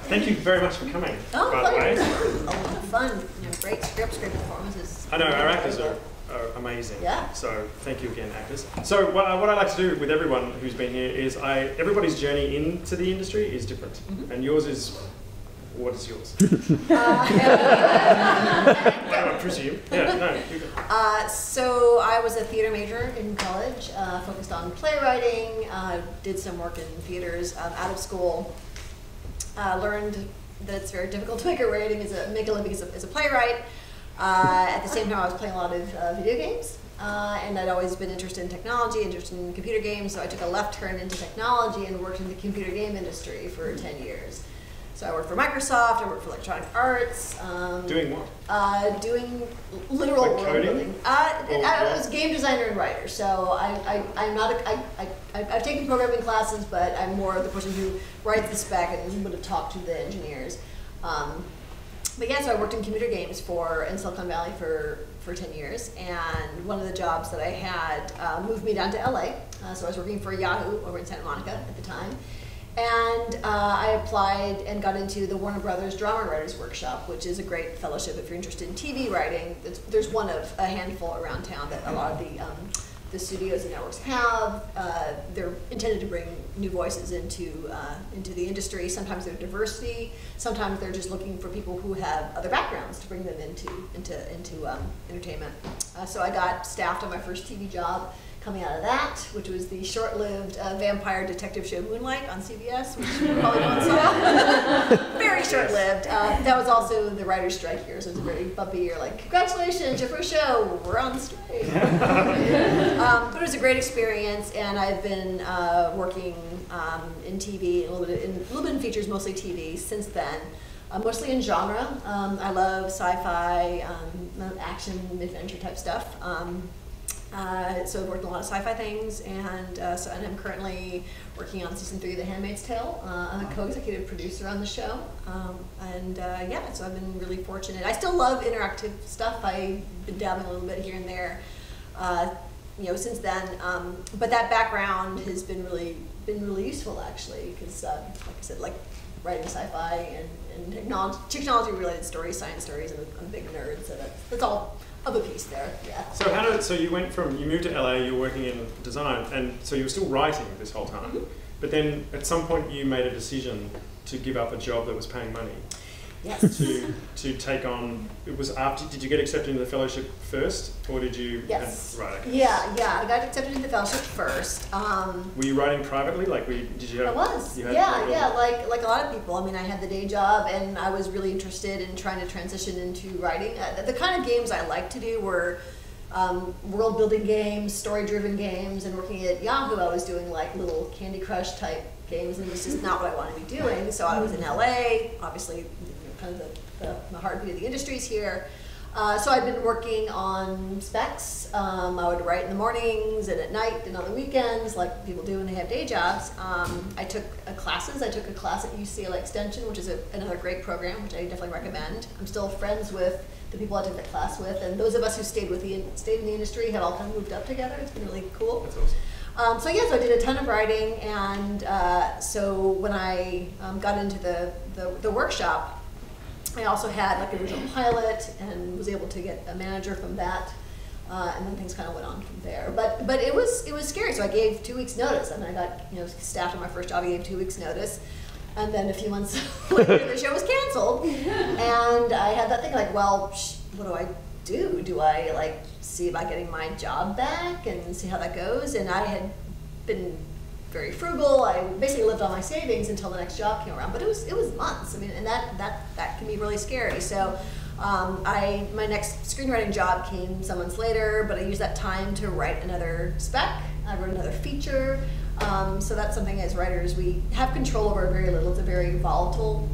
Thank you very much for coming, Oh, by the way. A lot of fun. Great scripts, great performances. I know, our actors are amazing. Yeah. So thank you again, actors. So what I like to do with everyone who's been here is everybody's journey into the industry is different. And yours is, what is yours? I presume. Yeah, no, you go. So I was a theater major in college, focused on playwriting, did some work in theaters out of school, learned that it's very difficult to make a living as a playwright. At the same time, I was playing a lot of video games, and I'd always been interested in technology, interested in computer games, so I took a left turn into technology and worked in the computer game industry for 10 years. So I worked for Microsoft, I worked for Electronic Arts. Doing what? Doing literal like world coding? building. I was a game designer and writer, so I've taken programming classes, but I'm more the person who writes the spec and would have talked to the engineers. But yeah, so I worked in computer games in Silicon Valley for 10 years, and one of the jobs that I had moved me down to LA. So I was working for Yahoo over in Santa Monica at the time. And I applied and got into the Warner Brothers Drama Writers Workshop, which is a great fellowship if you're interested in TV writing. There's one of a handful around town that a lot of the studios and networks have. They're intended to bring new voices into the industry. Sometimes they're diversity. Sometimes they're just looking for people who have other backgrounds to bring them into entertainment. So I got staffed on my first TV job coming out of that, which was the short-lived vampire detective show Moonlight on CBS, which you probably don't saw. Very short-lived. That was also the writer's strike year, so it was a very bumpy year. Like, congratulations, your first show, we're on strike. But it was a great experience, and I've been working in TV, a little bit in features, mostly TV, since then. Mostly in genre. I love sci-fi, action, adventure type stuff. So I've worked on a lot of sci-fi things, and I'm currently working on season 3 of The Handmaid's Tale. I'm a co-executive producer on the show, yeah, so I've been really fortunate. I still love interactive stuff. I've been dabbling a little bit here and there, since then. But that background has been really useful, actually, because like I said, like writing sci-fi and technology-related stories, science stories, and I'm a big nerd, so that's all of a piece there, yeah. So you moved to LA, you were working in design, and so you were still writing this whole time, but then at some point you made a decision to give up a job that was paying money. Yes. To take on, it was after, did you get accepted into the fellowship first, or did you? Yes. Right. Okay. Yeah, I got accepted into the fellowship first. Were you writing privately? Like, did you have? I was. Yeah, like a lot of people. I mean, I had the day job, and I was really interested in trying to transition into writing. The kind of games I liked to do were world-building games, story-driven games, and working at Yahoo, I was doing like little Candy Crush type games, and it was just not what I wanted to be doing. So I was in LA, obviously. Kind of the heartbeat of the industries here. So I've been working on specs. I would write in the mornings and at night and on the weekends, like people do when they have day jobs. I took classes. I took a class at UCLA Extension, which is another great program, which I definitely recommend. I'm still friends with the people I took that class with, and those of us who stayed in the industry have all kind of moved up together. It's been really cool. That's awesome. So I did a ton of writing, and so when I got into the workshop, I also had like an original pilot and was able to get a manager from that, and then things kind of went on from there. But it was scary. So I gave 2 weeks notice, and I got staffed on my first job. I gave 2 weeks notice, and then a few months later the show was canceled, and I had that thing like, well, what do I do? Do I like see about getting my job back and see how that goes? And I had been very frugal. I basically lived on my savings until the next job came around, but it was months. I mean, and that can be really scary. So my next screenwriting job came some months later, but I used that time to write another spec. I wrote another feature. So that's something as writers we have control over very little. It's a very volatile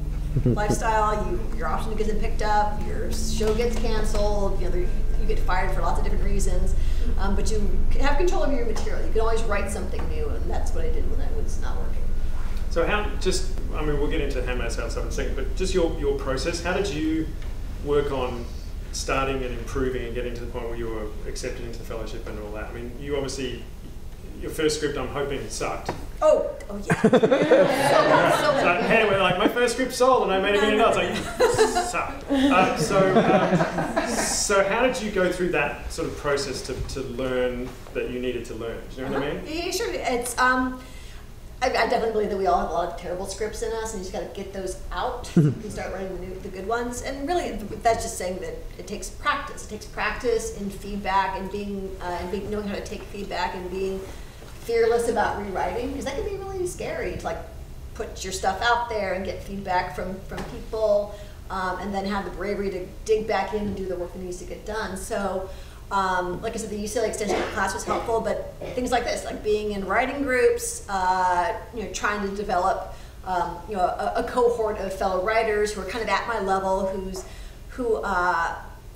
lifestyle. Your option gets picked up, your show gets canceled, you get fired for lots of different reasons, but you have control over your material. You can always write something new, and that's what I did when I was not working. So we'll get into Handmaid's Tale stuff in a second, but just your process, how did you work on starting and improving and getting to the point where you were accepted into the fellowship and all that? I mean, you obviously, your first script I'm hoping sucked, Oh yeah. so Anyway, like my first script sold and I made $1 million. So how did you go through that sort of process to learn that you needed to learn? Do you know what I mean? Yeah, sure. It's I definitely believe that we all have a lot of terrible scripts in us, and you just got to get those out and start writing the good ones. And really, that's just saying that it takes practice. It takes practice and feedback, and knowing how to take feedback, and being fearless about rewriting, because that can be really scary to like put your stuff out there and get feedback from people, and then have the bravery to dig back in and do the work that needs to get done. So. Like I said, the UCLA extension class was helpful, but things like this, like being in writing groups, trying to develop, a cohort of fellow writers who are kind of at my level, who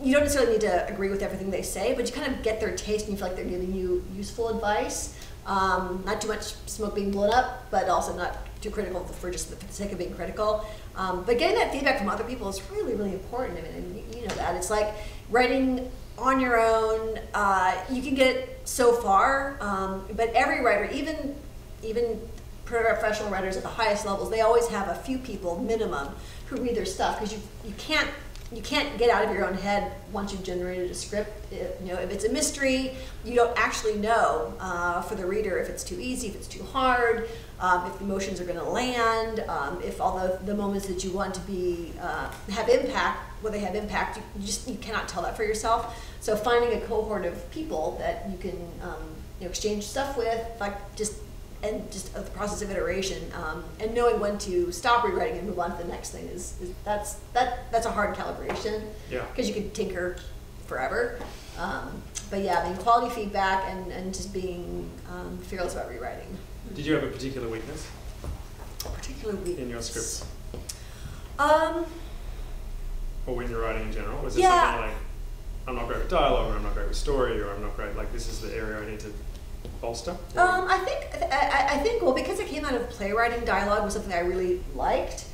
you don't necessarily need to agree with everything they say, but you kind of get their taste and you feel like they're giving you useful advice. Not too much smoke being blown up, but also not too critical for just the sake of being critical. But getting that feedback from other people is really, really important. I mean, you know that. It's like writing on your own, you can get so far, but every writer, even professional writers at the highest levels, they always have a few people minimum who read their stuff, because you can't get out of your own head once you've generated a script. If it's a mystery, you don't actually know for the reader if it's too easy, if it's too hard, if the emotions are going to land, if all the moments that you want to be have impact, where they have impact, you cannot tell that for yourself. So finding a cohort of people that you can exchange stuff with, just the process of iteration, and knowing when to stop rewriting and move on to the next thing that's a hard calibration. Yeah. Because you can tinker forever. But yeah, I mean, quality feedback and just being fearless about rewriting. Did you have a particular weakness? In your scripts? Or when you're writing in general? Was there something like, I'm not great with dialogue, or I'm not great with story, or I'm not great, like this is the area I need to bolster? I think well, because it came out of playwriting, dialogue was something I really liked.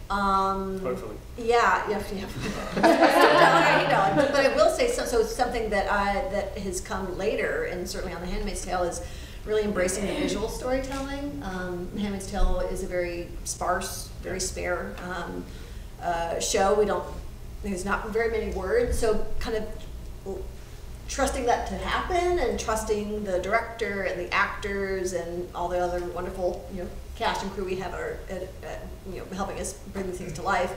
Hopefully. Yeah. But I will say so something that has come later, and certainly on The Handmaid's Tale, is really embracing the visual storytelling. The Handmaid's Tale is a very sparse, very spare show. There's not very many words, so kind of trusting that to happen, and trusting the director and the actors and all the other wonderful cast and crew we have are helping us bring these things to life.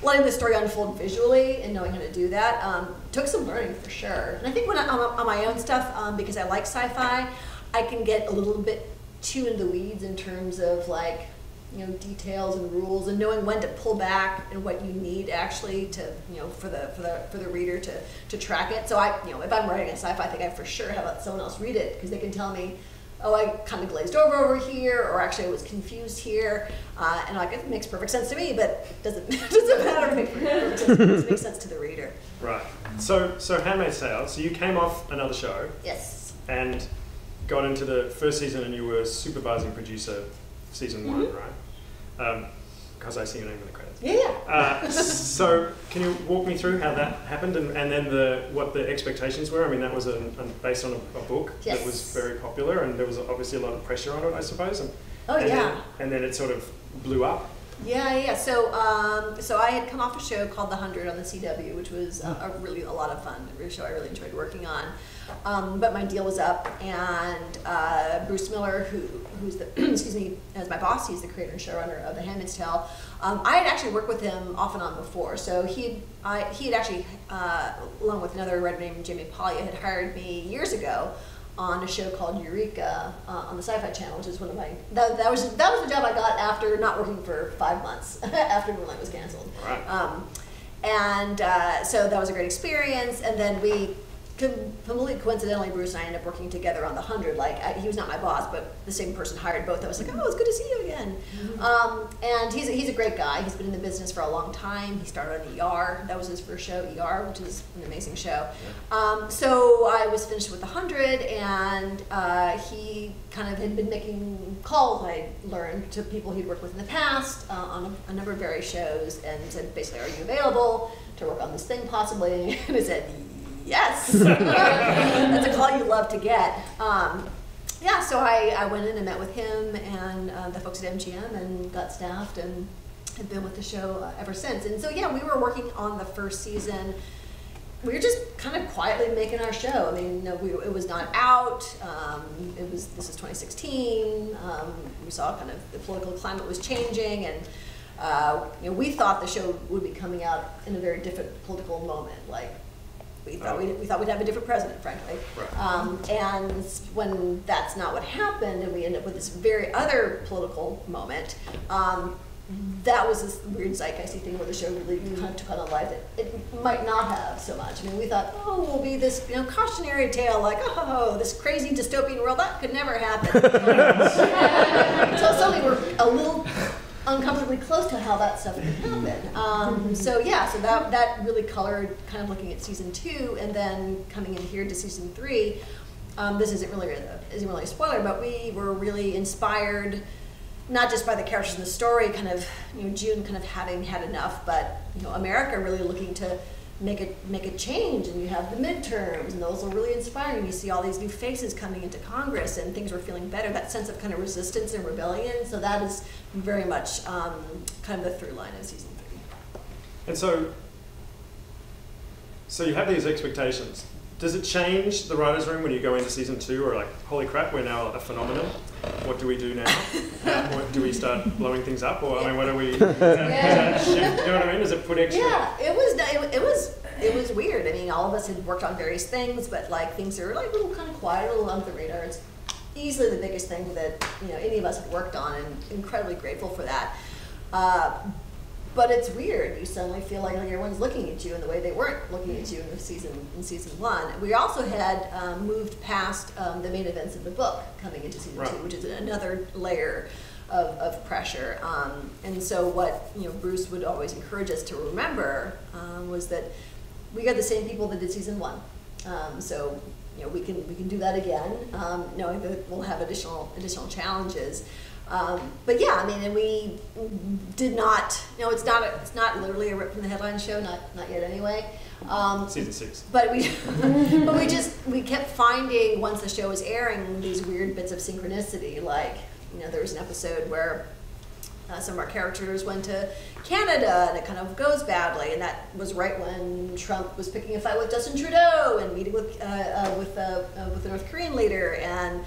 Letting the story unfold visually and knowing how to do that took some learning for sure. And I think when on my own stuff, because I like sci-fi, I can get a little bit too in the weeds in terms of details and rules, and knowing when to pull back and what you need actually to for the reader to track it. So if I'm writing a sci-fi thing, I for sure have someone else read it, because they can tell me, oh, I kind of glazed over here, or actually I was confused here, and it makes perfect sense to me, but it doesn't matter to me. It makes sense to the reader. Right. So Handmaid's Tale. So you came off another show. Yes. And got into the first season, and you were supervising producer season 1, right? Because I see your name in the credits. Yeah. So can you walk me through how that happened, and then what the expectations were? I mean, that was based on a book that was very popular, and there was obviously a lot of pressure on it, I suppose. And then it sort of blew up. Yeah. So I had come off a show called The 100 on the CW, which was a lot of fun. A show I really enjoyed working on. But my deal was up, and Bruce Miller, who's the as my boss, he's the creator and showrunner of The Handmaid's Tale. I had actually worked with him off and on before, so he had actually, along with another writer named Jamie Pollia, had hired me years ago on a show called Eureka on the Sci-Fi Channel, which is one of my that was the job I got after not working for 5 months after Moonlight was canceled. Right. So that was a great experience, and then we completely coincidentally, Bruce and I ended up working together on The 100. He was not my boss, but the same person hired both. I was like, oh, it's good to see you again. And he's a great guy. He's been in the business for a long time. He started on ER. That was his first show, ER, which is an amazing show. So I was finished with The 100, and he kind of had been making calls, I learned, to people he'd worked with in the past on a number of various shows, and said, basically, are you available to work on this thing possibly? And I said, yes. That's a call you love to get. yeah, so I went in and met with him and the folks at MGM and got staffed and have been with the show ever since. And so yeah, we were working on the first season. We were just kind of quietly making our show. I mean, it was not out. This is 2016. We saw kind of the political climate was changing, and we thought the show would be coming out in a very different political moment. Like we thought we'd have a different president, frankly. Right. And when that's not what happened, and we end up with this very other political moment. That was this weird zeitgeisty thing where the show really kind of took on a life that it might not have so much. I mean, we thought, oh, we'll be this cautionary tale, like, oh, this crazy dystopian world, that could never happen. So suddenly we're a little uncomfortably close to how that stuff could happen. So yeah, so that really colored kind of looking at season 2, and then coming in here to season 3. This isn't really a spoiler, but we were really inspired. Not just by the characters in the story, kind of, June kind of having had enough, but America really looking to make a change, and you have the midterms, and those are really inspiring. You see all these new faces coming into Congress, and things were feeling better. That sense of kind of resistance and rebellion. So that is very much kind of the through line of season 3. And so you have these expectations. Does it change the writer's room when you go into season 2, or like, holy crap, we're now a phenomenon? What do we do now? Do we start blowing things up, or I mean, what do we? Does that shift? You know what I mean? Does it put extra? Yeah, it was weird. I mean, all of us had worked on various things, but like things that were like a little kind of quiet, a little under the radar. It's easily the biggest thing that any of us had worked on, and incredibly grateful for that. But it's weird. You suddenly feel like everyone's looking at you in the way they weren't looking at you in season 1. We also had moved past the main events of the book coming into season 2, which is another layer of pressure. And so what Bruce would always encourage us to remember was that we got the same people that did season 1. So we can do that again, knowing that we'll have additional challenges. But yeah, I mean, and we did not. It's not literally a rip from the headlines show, not yet anyway. Season 6. But we kept finding, once the show was airing, these weird bits of synchronicity. Like there was an episode where some of our characters went to Canada, and it kind of goes badly, and that was right when Trump was picking a fight with Justin Trudeau and meeting with the North Korean leader, and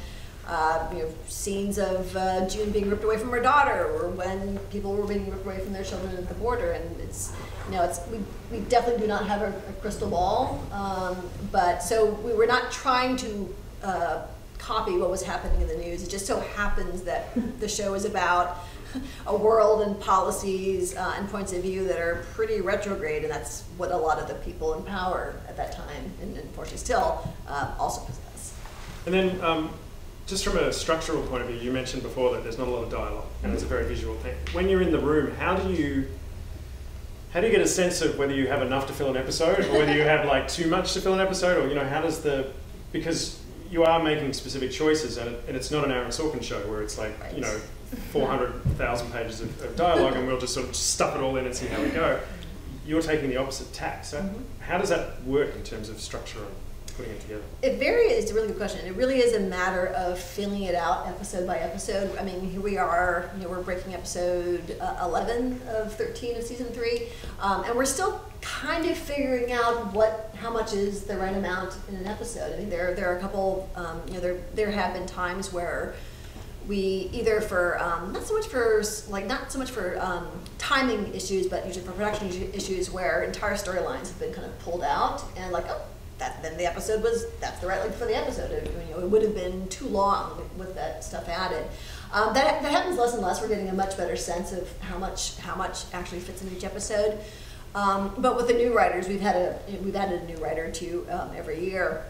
scenes of June being ripped away from her daughter, or when people were being ripped away from their children at the border. And we definitely do not have a crystal ball, but so we were not trying to copy what was happening in the news. It just so happens that the show is about a world and policies and points of view that are pretty retrograde, and that's what a lot of the people in power at that time, and unfortunately still, also possess. And then just from a structural point of view, you mentioned before that there's not a lot of dialogue, and it's a very visual thing. When you're in the room, how do you get a sense of whether you have enough to fill an episode, or whether you have like too much to fill an episode, or how does because you are making specific choices, and it's not an Aaron Sorkin show where it's like 400,000 pages of dialogue, and we'll just sort of stuff it all in and see how we go. You're taking the opposite tack. So how does that work in terms of structure and putting it together? It varies. It's a really good question. It really is a matter of filling it out episode by episode. I mean, here we are, we're breaking episode 11 of 13 of season 3, and we're still kind of figuring out how much is the right amount in an episode. I mean, there are a couple, there have been times where we either for not so much for timing issues, but usually for production issues, where entire storylines have been kind of pulled out, and then the episode that's the right length for the episode. It would have been too long with that stuff added. That happens less and less. We're getting a much better sense of how much actually fits in each episode. But with the new writers, we've added a new writer or two every year.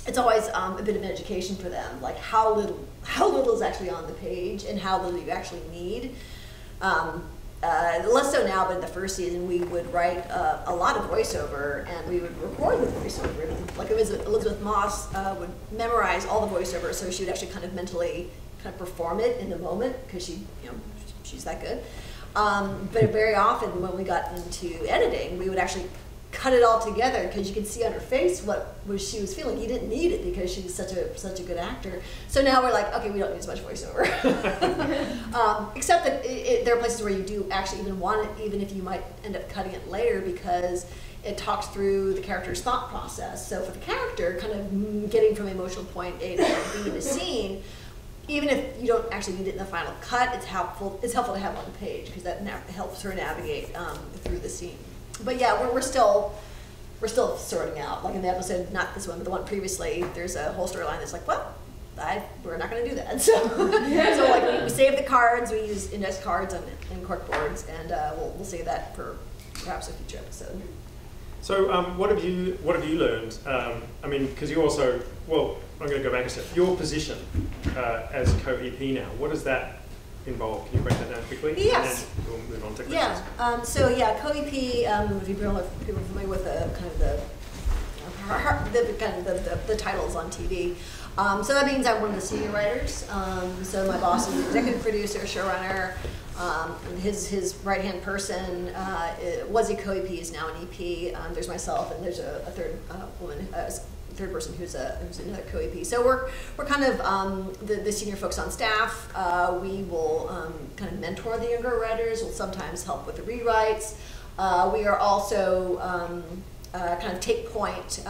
It's always a bit of an education for them, like how little is actually on the page and how little you actually need. Less so now, but in the first season we would write a lot of voiceover, and we would record the voiceover. Like Elizabeth Moss would memorize all the voiceover, so she would actually kind of mentally perform it in the moment, because she's that good. But very often when we got into editing, we would actually cut it all together because you could see on her face what she was feeling. You didn't need it because she's such a good actor. So now we're like, okay, we don't need as much voiceover. Except that there are places where you do actually even want it, even if you might end up cutting it later, because it talks through the character's thought process. So for the character, kind of getting from emotional point A to point B in a scene, even if you don't actually need it in the final cut, it's helpful to have on the page because that helps her navigate through the scene. But yeah, we're still sorting out. Like in the episode, not this one, but the one previously, there's a whole storyline that's like, well, we're not going to do that. So, so like we save the cards, we use index cards and cork boards, and we'll save that for perhaps a future episode. So what have you learned? I mean, because you also, well, I'm going to go back a step. Your position as co-EP now, what does that involve? Can you break that down quickly? Yes. And then we'll move on to questions. Yeah. So yeah, co-EP. If people are familiar with the titles on TV. So that means I'm one of the senior writers. So my boss is the executive producer, showrunner. His right-hand person was a co-EP, is now an EP. There's myself, and there's a third woman, third person who's another co-EP. So we're kind of the senior folks on staff. We will kind of mentor the younger writers. We'll sometimes help with the rewrites. We are also kind of take point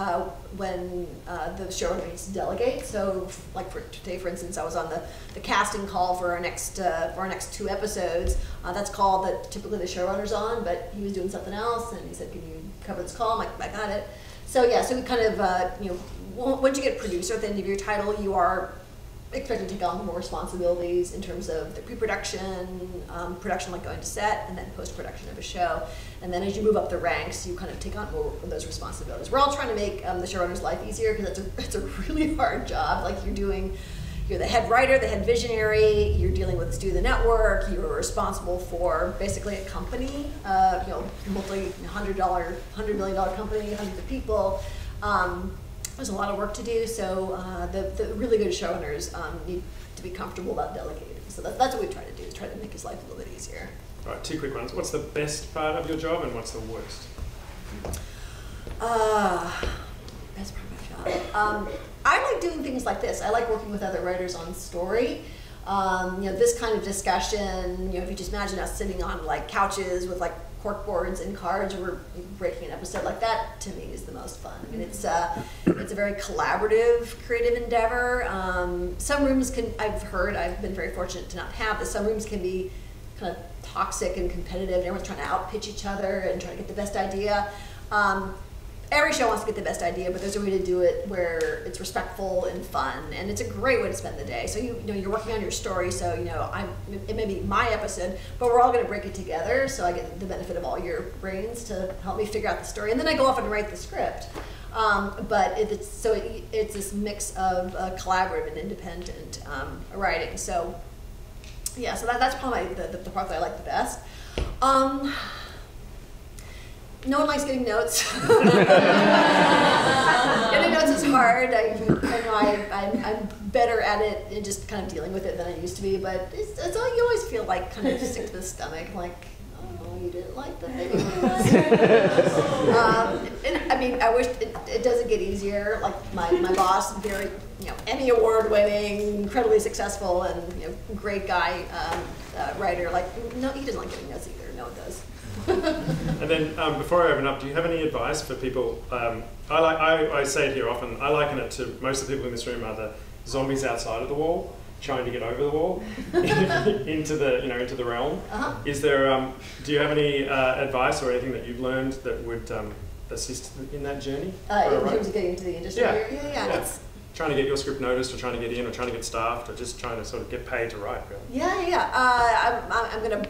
when the showrunner needs to delegate. So, like for today, for instance, I was on the casting call for our next 2 episodes. That's call that typically the showrunner's on, but he was doing something else, and he said, "Can you cover this call?" I'm like, "I got it." So yeah, so we kind of once you get producer at the end of your title, you are expected to take on more responsibilities in terms of the pre-production, production like going to set, and then post-production of a show. And then as you move up the ranks, you kind of take on more of those responsibilities. We're all trying to make the showrunner's life easier because it's a really hard job. Like you're the head writer, the head visionary, you're dealing with the Stu the network, you're responsible for basically a company, $100 million company, hundreds of people. There's a lot of work to do, so the really good showrunners need to be comfortable about delegating. So that's what we try to do, is try to make his life a little bit easier. All right, 2 quick ones. What's the best part of your job and what's the worst? Best part of my job. I like doing things like this. I like working with other writers on story. This kind of discussion, if you just imagine us sitting on like couches with like cork boards and cards, we're breaking an episode like that, to me is the most fun. I mean, it's a very collaborative, creative endeavor. Some rooms I've been very fortunate to not have this. Some rooms can be kind of toxic and competitive, and everyone's trying to outpitch each other and trying to get the best idea. Every show wants to get the best idea, but there's a way to do it where it's respectful and fun, and it's a great way to spend the day. So you're working on your story, so it may be my episode, but we're all going to break it together. So I get the benefit of all your brains to help me figure out the story, and then I go off and write the script. But it's this mix of collaborative and independent writing. So yeah, so that's probably the part that I like the best. No one likes getting notes. Getting notes is hard. I know I'm better at it and just kind of dealing with it than I used to be, but it's all, you always feel like kind of sick to the stomach, like, oh, you didn't like the thing. And I mean, I wish it doesn't get easier. Like my boss, very Emmy Award winning, incredibly successful, and great guy, writer. Like, no, he doesn't like getting notes either. No one does. And then before I open up, do you have any advice for people? I say it here often, I liken it to most of the people in this room are the zombies outside of the wall, trying to get over the wall into the realm. Uh-huh. Is there, do you have any advice or anything that you've learned that would assist in that journey? In terms of getting into the industry? Yeah. It's trying to get your script noticed, or trying to get in, or trying to get staffed, or just trying to sort of get paid to write, really. I'm going to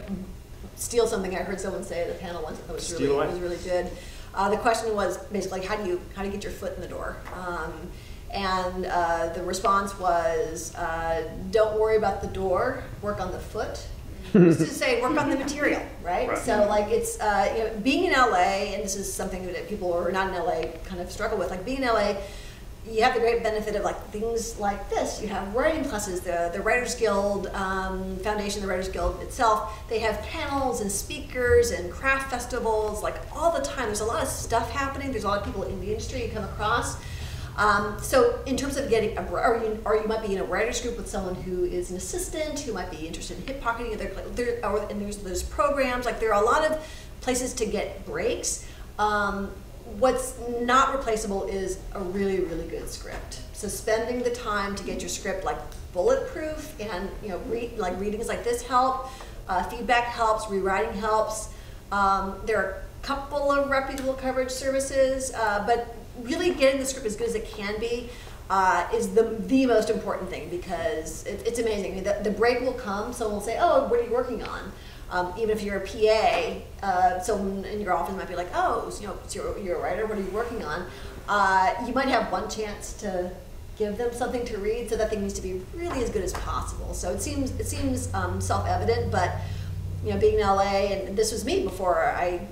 steal something I heard someone say at a panel once that was really good. The question was basically, how do you get your foot in the door? And the response was, don't worry about the door, work on the foot. Used to say, work on the material, right? So like it's, being in LA, and this is something that people who are not in LA kind of struggle with, like being in LA, you have the great benefit of like things like this. You have writing classes, the Writers Guild Foundation, the Writers Guild itself. They have panels and speakers and craft festivals like all the time. There's a lot of stuff happening. There's a lot of people in the industry you come across. So in terms of getting, or you might be in a writers group with someone who is an assistant, who might be interested in hip pocketing, and there's those programs. Like there are a lot of places to get breaks. What's not replaceable is a really, really good script. So spending the time to get your script like bulletproof, and readings like this help, feedback helps, rewriting helps. There are a couple of reputable coverage services, but really getting the script as good as it can be is the most important thing, because it's amazing. I mean, the break will come, someone will say, oh, what are you working on? Even if you're a PA, someone in your office might be like, oh, so, you're a writer, what are you working on? You might have one chance to give them something to read, so that thing needs to be really as good as possible. So it seems self-evident, but being in LA, and this was me before I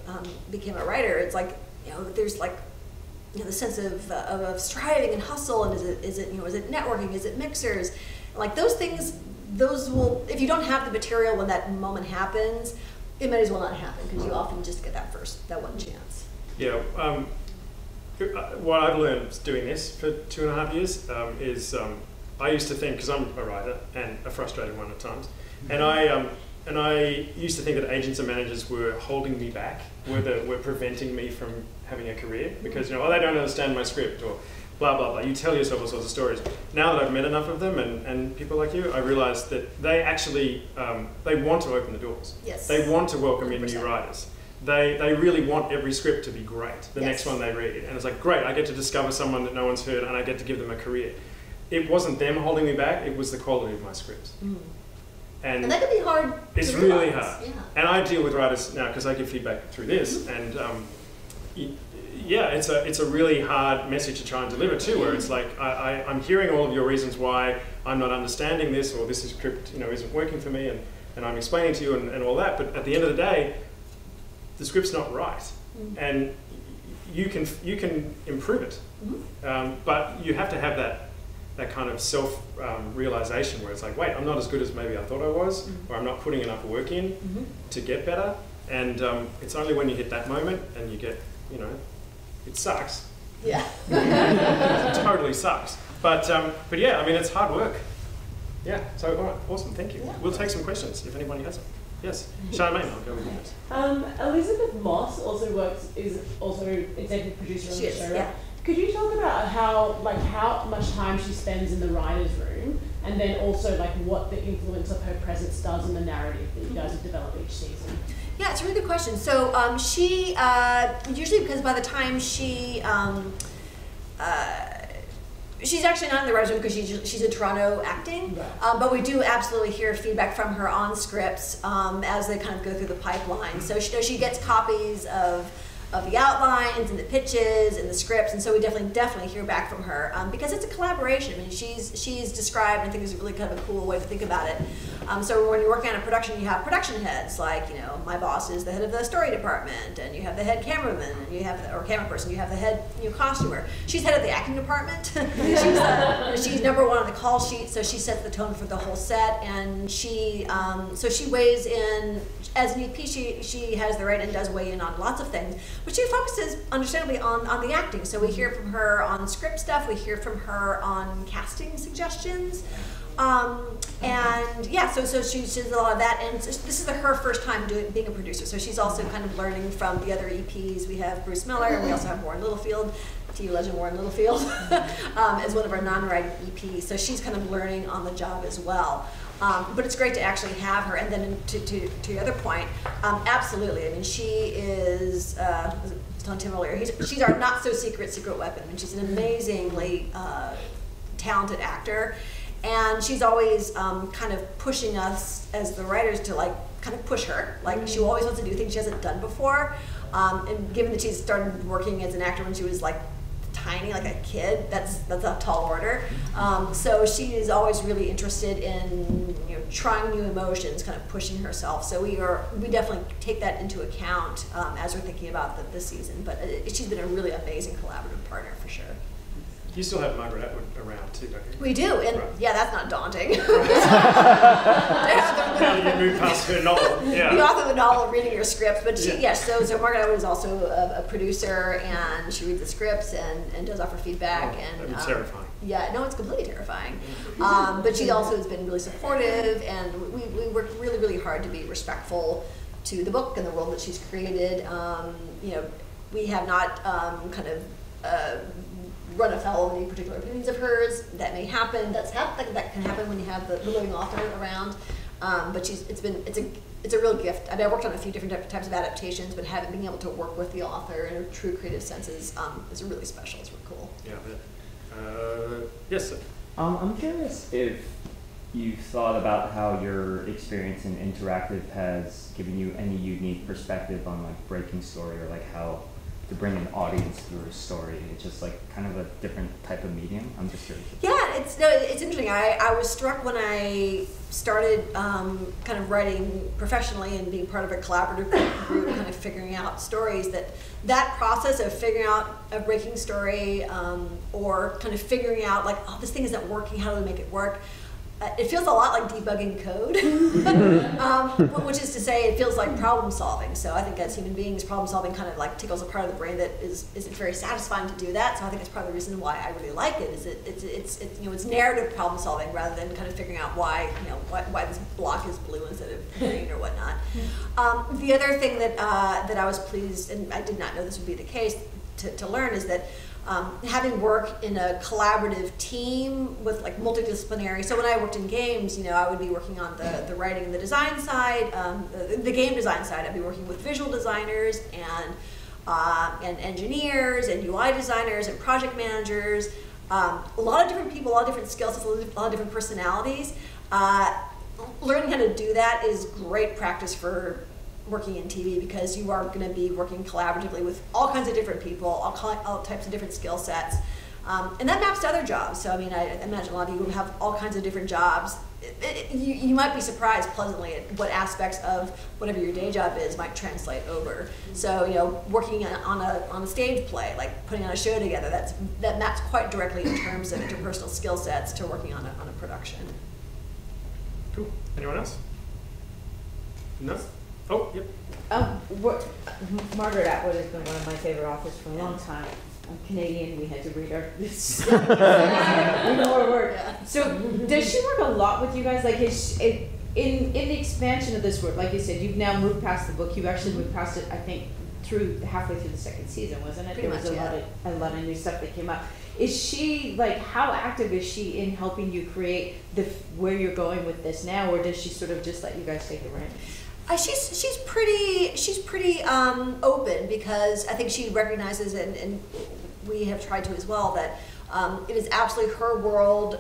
became a writer, it's like, there's like, the sense of striving and hustle, and is it networking, is it mixers, like those things. Those will, if you don't have the material when that moment happens, it might as well not happen, because you often just get that one chance. Yeah, what I've learned doing this for 2.5 years is I used to think, because I'm a writer and a frustrated one at times, and I used to think that agents and managers were holding me back, were preventing me from having a career, because they don't understand my script, or blah, blah, blah. You tell yourself all sorts of stories. Now that I've met enough of them and people like you, I realize that they actually, they want to open the doors. Yes. They want to welcome in new writers. They really want every script to be great, the yes. next one they read. And it's like, great, I get to discover someone that no one's heard, and I get to give them a career. It wasn't them holding me back, it was the quality of my scripts. Mm. And that can be hard. It's to really realize. hard. Yeah. And I deal with writers now because I give feedback through this, and yeah, it's a really hard message to try and deliver too, where it's like, I'm hearing all of your reasons why I'm not understanding this, or this script isn't working for me, and I'm explaining to you and all that, but at the end of the day, the script's not right. Mm-hmm. And you can improve it, mm-hmm. But you have to have that kind of self-realization where it's like, wait, I'm not as good as maybe I thought I was, mm-hmm. or I'm not putting enough work in mm-hmm. to get better, and it's only when you hit that moment and you get, it sucks. Yeah. It totally sucks. But yeah, I mean, it's hard work. Yeah, so all right, awesome, thank you. Yeah. We'll take some questions if anybody has them. Yes, Charmaine, I'll go with you next. Elizabeth Moss is also executive producer on the show. Yeah. Could you talk about how much time she spends in the writer's room, and then also what the influence of her presence does in the narrative that you guys have developed each season? Yeah, it's a really good question. So she, usually because by the time she's actually not in the writers' room because she's in Toronto acting, right. But we do absolutely hear feedback from her on scripts as they kind of go through the pipeline. So she gets copies of the outlines and the pitches and the scripts, and so we definitely hear back from her because it's a collaboration. I mean, she's described, and I think it's really kind of a cool way to think about it. So when you're working on a production, you have production heads, like my boss is the head of the story department, and you have the head cameraman, and you have or camera person, you have the head costumer. She's head of the acting department. She's number one on the call sheet, so she sets the tone for the whole set, and so she weighs in as an EP. She has the right and does weigh in on lots of things. But she focuses, understandably, on the acting. So we hear from her on script stuff, we hear from her on casting suggestions. And yeah, so she does a lot of that, and this is her first time being a producer. So she's also kind of learning from the other EPs. We have Bruce Miller, and we also have Warren Littlefield, TU legend Warren Littlefield, as one of our non-writing EPs. So she's kind of learning on the job as well. But it's great to actually have her. And then to your other point, absolutely. I mean, she is, I was telling Tim earlier, she's our not so secret weapon. I mean, she's an amazingly talented actor. And she's always kind of pushing us as the writers to kind of push her. She always wants to do things she hasn't done before. And given that she started working as an actor when she was tiny, like a kid, that's a tall order. So she is always really interested in trying new emotions, kind of pushing herself. So we definitely take that into account as we're thinking about this season. But she's been a really amazing collaborative partner for sure. You still have Margaret Atwood around too, don't you? We do, and yeah, that's not daunting. How do you move past her novel? Yeah. The author of the novel reading your scripts, but she, so Margaret Atwood is also a producer, and she reads the scripts and does offer feedback. That'd be terrifying. Yeah, no, it's completely terrifying. But she also has been really supportive, and we work really, really hard to be respectful to the book and the world that she's created. You know, we have not kind of run afoul of any particular opinions of hers. That may happen. That can happen when you have the living author around. But it's a real gift. I mean, I worked on a few different types of adaptations, but being able to work with the author in a true creative sense is really special. It's really cool. Yeah, I bet. Yes, sir. I'm curious if you've thought about how your experience in interactive has given you any unique perspective on like breaking story, or like how to bring an audience through a story. It's just like kind of a different type of medium. I'm just curious. Yeah, it's interesting. I was struck when I started kind of writing professionally and being part of a collaborative group, kind of figuring out stories, that process of figuring out a breaking story or kind of figuring out like, oh, this thing isn't working, how do we make it work? It feels a lot like debugging code, which is to say it feels like problem solving. So I think as human beings, problem solving kind of like tickles a part of the brain that isn't very satisfying to do that. So I think it's part of the reason why I really like it. Is it's narrative problem solving rather than kind of figuring out why this block is blue instead of green or whatnot. The other thing that I was pleased, and I did not know this would be the case, to learn is that. Having worked in a collaborative team with like multidisciplinary, so when I worked in games, I would be working on the writing and the design side, the game design side. I'd be working with visual designers and engineers and UI designers and project managers, a lot of different people, a lot of different skill sets, a lot of different personalities. Learning how to do that is great practice for working in TV, because you are going to be working collaboratively with all kinds of different people, all types of different skill sets. And that maps to other jobs. So I mean, I imagine a lot of you have all kinds of different jobs. You might be surprised pleasantly at what aspects of whatever your day job is might translate over. So working on a stage play, like putting on a show together, that maps quite directly in terms of interpersonal skill sets to working on a production. Cool. Anyone else? No? Oh, yep. Margaret Atwood has been one of my favorite authors for a long time. I'm Canadian, we had to read her. We know her work. Yeah. So does she work a lot with you guys? Like in the expansion of this work, like you said, you've now moved past the book. You've actually moved past it, I think, halfway through the second season, wasn't it? Pretty there was much, a lot of new stuff that came up. Is she, like, how active is she in helping you create where you're going with this now, or does she sort of just let you guys take the reins? She's pretty open, because I think she recognizes, and we have tried to as well, that it is absolutely her world.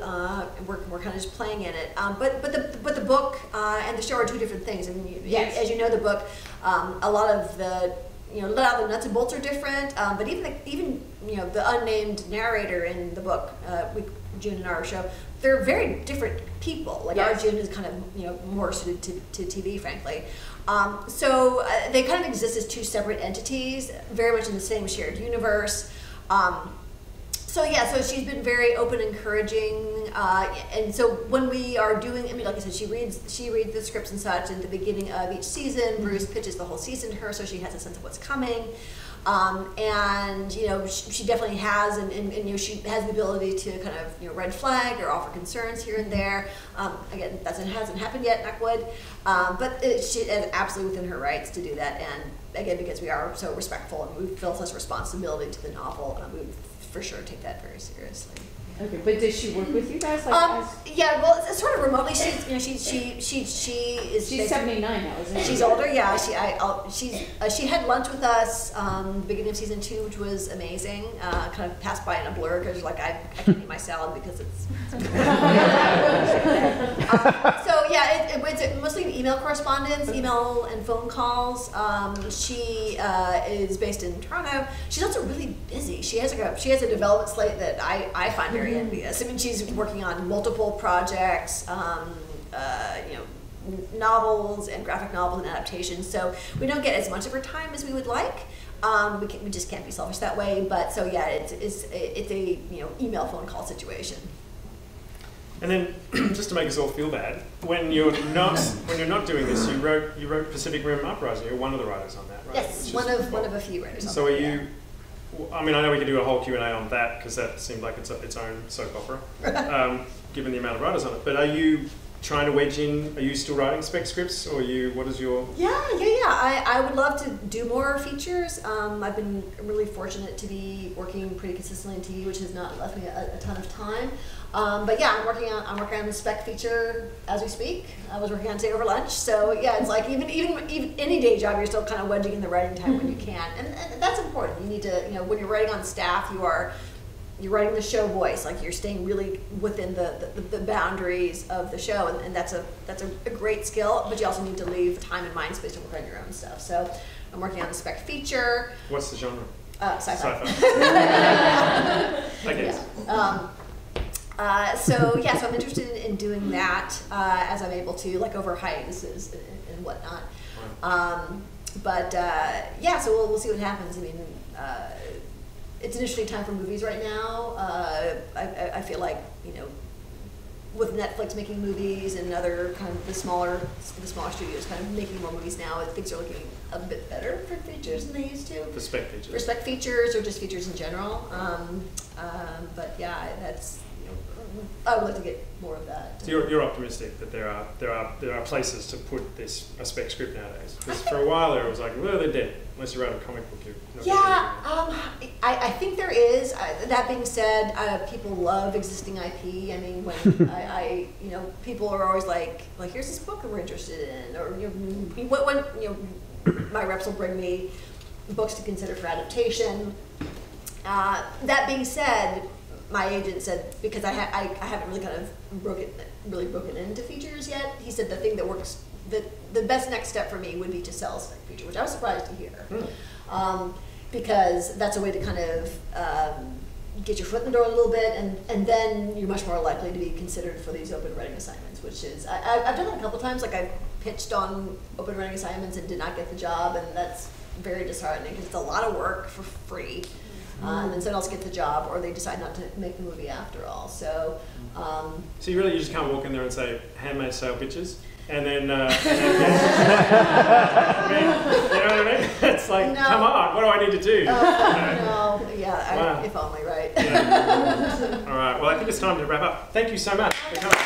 We're kind of just playing in it. But the book and the show are two different things. And yes. As you know, the book, a lot of the the nuts and bolts are different. But even the unnamed narrator in the book, June in our show, they're very different people. Like yes. our June is kind of more suited to TV, frankly. So they kind of exist as two separate entities, very much in the same shared universe. So she's been very open, encouraging, and so when we are doing, like I said, she reads the scripts and such at the beginning of each season. Mm-hmm. Bruce pitches the whole season to her, so she has a sense of what's coming. And she definitely has, and she has the ability to kind of red flag or offer concerns here and there. Again, that hasn't happened yet, knock wood. But she is absolutely within her rights to do that. And again, because we are so respectful and we feel such responsibility to the novel, we would for sure take that very seriously. Okay, but does she work with you guys? Yeah, well, it's sort of remotely. She's 79 now, isn't she? She's older. Yeah, she had lunch with us beginning of season 2, which was amazing. Kind of passed by in a blur because I can't eat my salad because it's. It's mostly email correspondence, email and phone calls. She is based in Toronto. She's also really busy. She has a development slate that I find very envious. I mean, she's working on multiple projects, novels and graphic novels and adaptations, so we don't get as much of our time as we would like. We just can't be selfish that way, but so yeah, it's a email phone call situation. And then, just to make us all feel bad, when you're not doing this, you wrote Pacific Rim Uprising. You're one of the writers on that, right? Yes, one of a few writers. So on are that, you? I mean, I know we could do a whole Q&A on that because that seemed like its own soap opera, given the amount of writers on it. But are you trying to wedge in? Are you still writing spec scripts, or what is your? Yeah. I would love to do more features. I've been really fortunate to be working pretty consistently in TV, which has not left me a ton of time. But yeah, I'm working on the spec feature as we speak. I was working on it today over lunch. So yeah, it's like even any day job, you're still kind of wedging in the writing time when you can, and that's important. You need to, when you're writing on staff, you're writing the show voice, like you're staying really within the boundaries of the show, and that's a great skill, but you also need to leave time and mind space to work on your own stuff. So I'm working on the spec feature. What's the genre? Sci-fi. I guess. Yeah. So I'm interested in doing that as I'm able to, like over hiatuses and whatnot. Yeah, so we'll see what happens. I mean, it's an interesting time for movies right now. I feel like, with Netflix making movies and other kind of the smaller studios kind of making more movies now, things are looking a bit better for features than they used to. For spec features. For spec features or just features in general. But yeah, that's. I would like to get more of that. So you're optimistic that there are places to put a spec script nowadays. Because for a while there it was like, well, they're dead. Unless you write a comic book, I think there is. That being said, people love existing IP. I mean, when people are always like, here's this book that we're interested in, or when my reps will bring me books to consider for adaptation. That being said, my agent said, because I haven't really kind of broken into features yet, he said the thing that works, the best next step for me would be to sell a spec feature, which I was surprised to hear. Because that's a way to kind of get your foot in the door a little bit, and then you're much more likely to be considered for these open writing assignments, which is, I've done that a couple times. Like I've pitched on open writing assignments and did not get the job, and that's very disheartening because it's a lot of work for free. And then someone else gets the job, or they decide not to make the movie after all. So, so you just can't walk in there and say, "Handmaid sale bitches," and then, I mean, you know what I mean? It's like, no. Come on, what do I need to do? No, yeah, wow. If only, right? Yeah. All right. Well, I think it's time to wrap up. Thank you so much for coming.